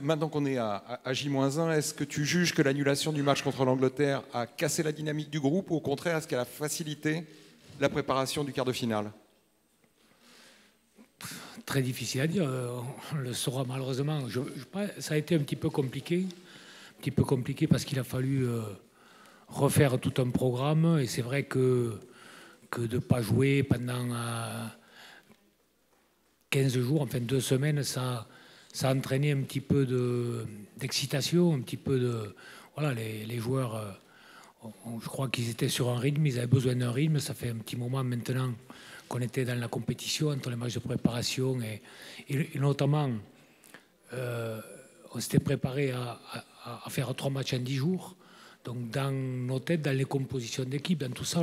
Maintenant qu'on est à J-1, est-ce que tu juges que l'annulation du match contre l'Angleterre a cassé la dynamique du groupe ou au contraire, est-ce qu'elle a facilité la préparation du quart de finale? Très difficile à dire, on le saura malheureusement. Ça a été un petit peu compliqué parce qu'il a fallu refaire tout un programme et c'est vrai que de ne pas jouer pendant 15 jours, enfin 2 semaines, ça a entraîné un petit peu d'excitation, un petit peu de... Voilà, les joueurs, je crois qu'ils étaient sur un rythme, ils avaient besoin d'un rythme. Ça fait un petit moment maintenant qu'on était dans la compétition entre les matchs de préparation et notamment, on s'était préparé à faire 3 matchs en 10 jours. Donc dans nos têtes, dans les compositions d'équipe, dans tout ça,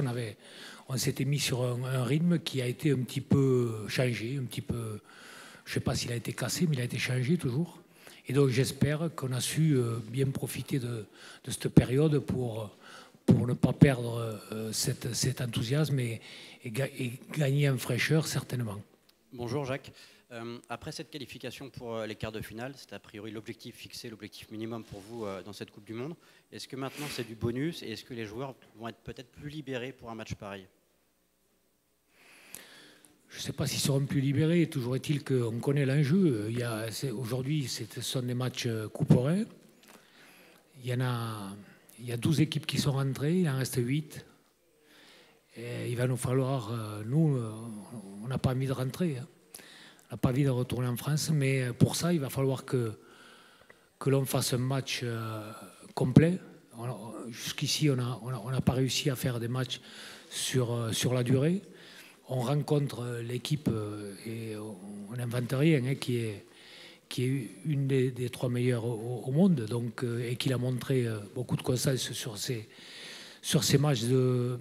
on s'était mis sur un rythme qui a été un petit peu changé, un petit peu, je ne sais pas s'il a été cassé, mais il a été changé toujours. Et donc j'espère qu'on a su bien profiter de cette période pour ne pas perdre cet enthousiasme et gagner en fraîcheur certainement. Bonjour Jacques. Après cette qualification pour les quarts de finale, c'est a priori l'objectif fixé, l'objectif minimum pour vous dans cette Coupe du Monde. Est-ce que maintenant c'est du bonus et est-ce que les joueurs vont être peut-être plus libérés pour un match pareil? Je ne sais pas s'ils seront plus libérés. Toujours est-il qu'on connaît l'enjeu. Aujourd'hui, ce sont des matchs couperets. Il y a 12 équipes qui sont rentrées, il en reste 8. Et il va nous falloir, nous, on n'a pas envie de rentrer. On n'a pas envie de retourner en France, mais pour ça, il va falloir que l'on fasse un match complet. Jusqu'ici, on n'a pas réussi à faire des matchs sur la durée. On rencontre l'équipe et on n'invente rien, qui est une des 3 meilleures au monde, donc, et qui a montré beaucoup de constance sur ces matchs de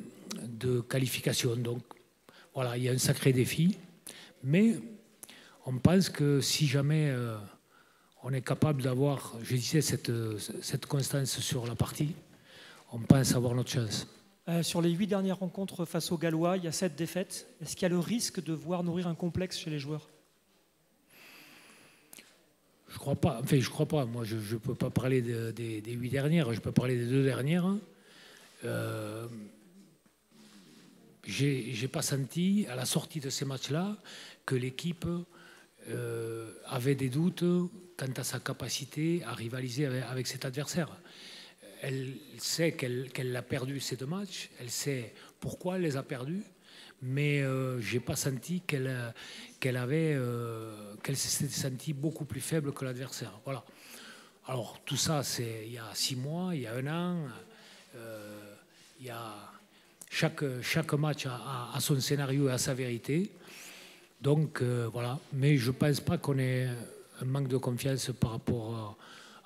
qualification. Donc voilà, il y a un sacré défi, mais on pense que si jamais on est capable d'avoir, je disais, cette constance sur la partie, on pense avoir notre chance. Sur les 8 dernières rencontres face aux Gallois, il y a 7 défaites. Est-ce qu'il y a le risque de voir nourrir un complexe chez les joueurs? Je crois pas. Enfin, je crois pas. Moi, je ne peux pas parler des 8 dernières. Je peux parler des 2 dernières. J'ai pas senti, à la sortie de ces matchs-là, que l'équipe avait des doutes quant à sa capacité à rivaliser avec cet adversaire. Elle sait qu'elle a perdu ces 2 matchs, elle sait pourquoi elle les a perdus, mais je n'ai pas senti qu'elle s'était sentie beaucoup plus faible que l'adversaire. Voilà. Alors tout ça, c'est il y a 6 mois, il y a 1 an, il y a chaque match a son scénario et a sa vérité. Donc voilà, mais je ne pense pas qu'on ait un manque de confiance par rapport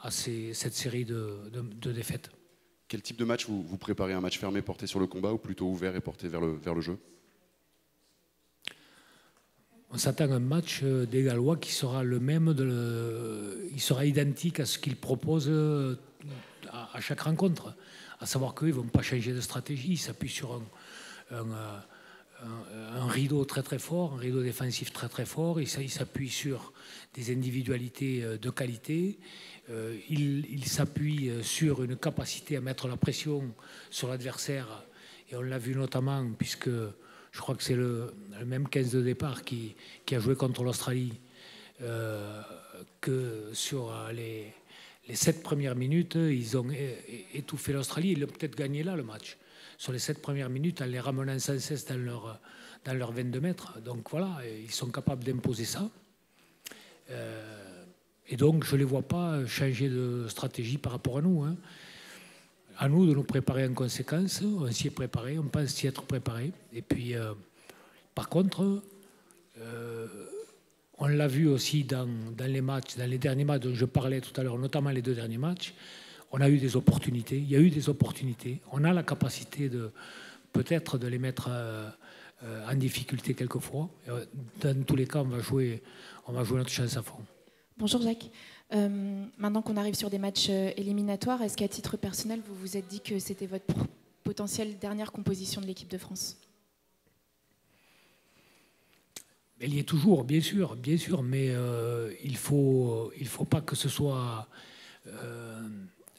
à cette série de défaites. Quel type de match vous préparez? Un match fermé porté sur le combat ou plutôt ouvert et porté vers le jeu? On s'attend à un match des Gallois qui sera le même, il sera identique à ce qu'ils proposent à chaque rencontre. À savoir qu'eux, ils ne vont pas changer de stratégie, ils s'appuient sur un rideau très très fort, un rideau défensif très très fort. Il s'appuie sur des individualités de qualité. Il s'appuie sur une capacité à mettre la pression sur l'adversaire. Et on l'a vu notamment, puisque je crois que c'est le même 15 de départ qui a joué contre l'Australie, que sur les 7 premières minutes, ils ont étouffé l'Australie. Ils ont peut-être gagné là le match. Sur les 7 premières minutes, en les ramenant sans cesse dans leur 22 mètres. Donc voilà, ils sont capables d'imposer ça. Et donc, je ne les vois pas changer de stratégie par rapport à nous. À nous de nous préparer en conséquence. On s'y est préparé, on pense s'y être préparé. Et puis, par contre, on l'a vu aussi dans les matchs, dans les derniers matchs dont je parlais tout à l'heure, notamment les 2 derniers matchs. On a eu des opportunités, il y a eu des opportunités. On a la capacité peut-être de les mettre en difficulté quelquefois. Dans tous les cas, on va jouer notre chance à fond. Bonjour Jacques. Maintenant qu'on arrive sur des matchs éliminatoires, est-ce qu'à titre personnel, vous vous êtes dit que c'était votre potentielle dernière composition de l'équipe de France? Elle y est toujours, bien sûr, mais il faut pas que ce soit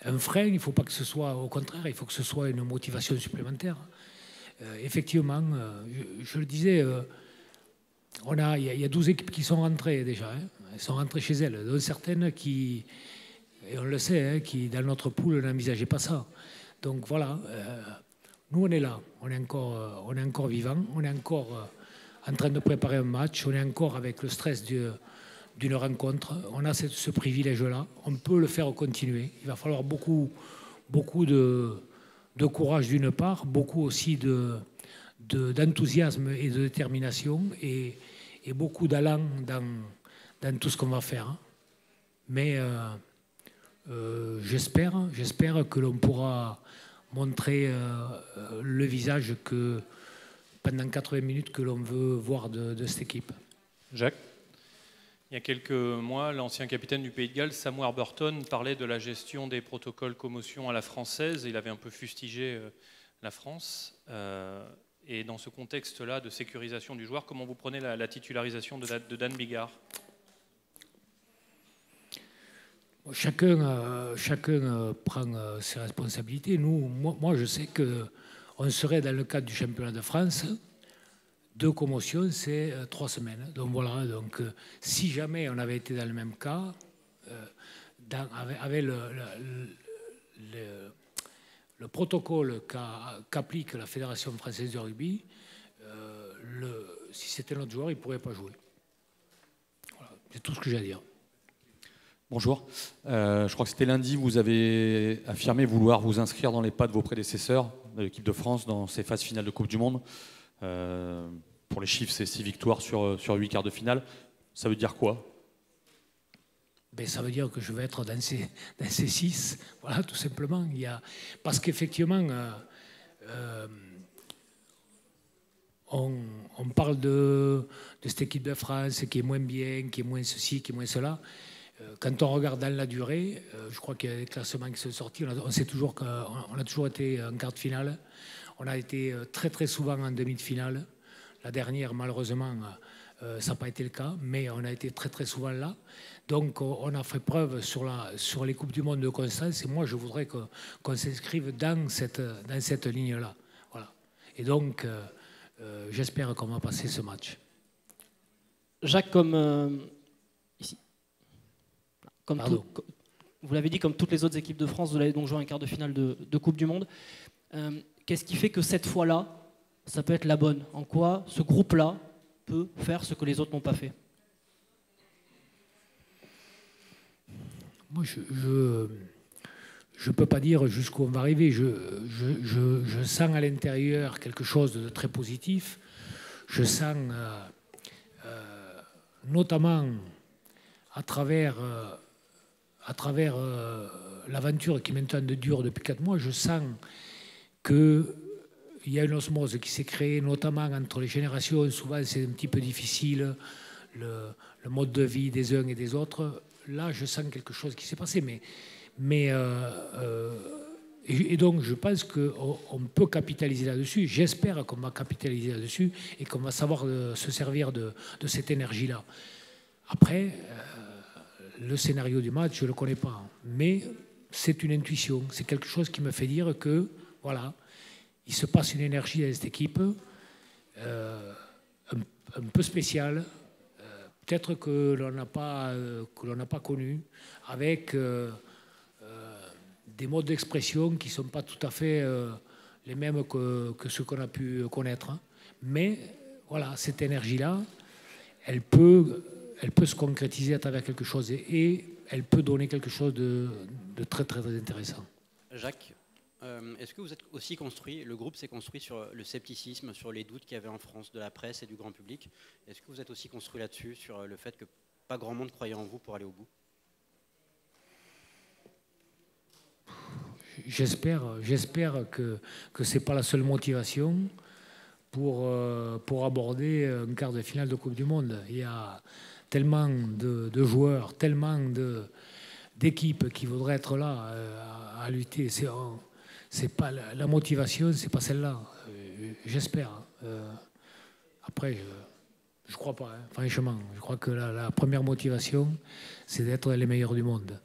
un frein, il ne faut pas que ce soit au contraire, il faut que ce soit une motivation supplémentaire. Effectivement, je le disais, il y a 12 équipes qui sont rentrées déjà, hein. Elles sont rentrées chez elles, dont certaines qui, et on le sait, hein, qui dans notre poule n'envisageaient pas ça. Donc voilà, nous on est là, on est encore vivant, on est encore en train de préparer un match, on est encore avec le stress d'une rencontre, on a ce privilège-là, on peut le faire continuer. Il va falloir beaucoup de courage d'une part, beaucoup aussi d'enthousiasme et de détermination et beaucoup d'allant dans tout ce qu'on va faire. Mais j'espère que l'on pourra montrer le visage que pendant 80 minutes que l'on veut voir de cette équipe. Jacques, il y a quelques mois, l'ancien capitaine du Pays de Galles, Sam Warburton, parlait de la gestion des protocoles commotion à la française. Il avait un peu fustigé la France. Et dans ce contexte-là de sécurisation du joueur, comment vous prenez la titularisation de Dan Bigard ? Chacun prend ses responsabilités. Moi, je sais qu'on serait dans le cadre du championnat de France. 2 commotions, c'est 3 semaines. Donc voilà. Donc si jamais on avait été dans le même cas, avec le protocole qu'applique la Fédération française de rugby, si c'était notre joueur, il ne pourrait pas jouer. Voilà, c'est tout ce que j'ai à dire. Bonjour. Je crois que c'était lundi, vous avez affirmé vouloir vous inscrire dans les pas de vos prédécesseurs de l'équipe de France dans ces phases finales de Coupe du Monde. Pour les chiffres, c'est 6 victoires sur 8 quarts de finale. Ça veut dire quoi ? Ben, ça veut dire que je vais être dans ces 6, voilà, tout simplement. Parce qu'effectivement, on parle de cette équipe de France qui est moins bien, qui est moins ceci, qui est moins cela. Quand on regarde dans la durée, je crois qu'il y a des classements qui sont sortis. On sait toujours qu'on a toujours été en quart de finale. On a été très très souvent en demi de finale. La dernière, malheureusement, ça n'a pas été le cas, mais on a été très très souvent là. Donc on a fait preuve sur les Coupes du Monde de constance. Et moi, je voudrais qu'on s'inscrive dans cette ligne-là. Voilà. Et donc, j'espère qu'on va passer ce match. Jacques, ici. Vous l'avez dit, comme toutes les autres équipes de France, vous allez donc jouer un quart de finale de Coupe du Monde. Qu'est-ce qui fait que cette fois-là, ça peut être la bonne ? En quoi ce groupe-là peut faire ce que les autres n'ont pas fait ? Moi, je ne peux pas dire jusqu'où on va arriver. Je sens à l'intérieur quelque chose de très positif. Je sens, notamment à travers l'aventure qui maintenant dure depuis 4 mois, je sens qu'il y a une osmose qui s'est créée, notamment entre les générations. Souvent, c'est un petit peu difficile, le mode de vie des uns et des autres. Là, je sens quelque chose qui s'est passé. Et donc, je pense qu'on peut capitaliser là-dessus. J'espère qu'on va capitaliser là-dessus et qu'on va savoir se servir de cette énergie-là. Après, le scénario du match, je ne le connais pas. Mais c'est une intuition. C'est quelque chose qui me fait dire que, voilà, il se passe une énergie dans cette équipe un peu spéciale, peut-être que l'on n'a pas connu, avec des modes d'expression qui ne sont pas tout à fait les mêmes que ceux qu'on a pu connaître. Mais voilà, cette énergie-là, elle peut se concrétiser à travers quelque chose et elle peut donner quelque chose de très, très, très intéressant. Jacques, est-ce que vous êtes aussi construit, le groupe s'est construit sur le scepticisme, sur les doutes qu'il y avait en France de la presse et du grand public. Est-ce que vous êtes aussi construit là-dessus, sur le fait que pas grand monde croyait en vous pour aller au bout ? J'espère que ce n'est pas la seule motivation pour aborder un quart de finale de Coupe du Monde. Il y a tellement de joueurs, tellement d'équipes qui voudraient être là à lutter. C'est pas la motivation, c'est pas celle-là. J'espère. Après, Je crois pas, hein, franchement. Je crois que la première motivation, c'est d'être les meilleurs du monde.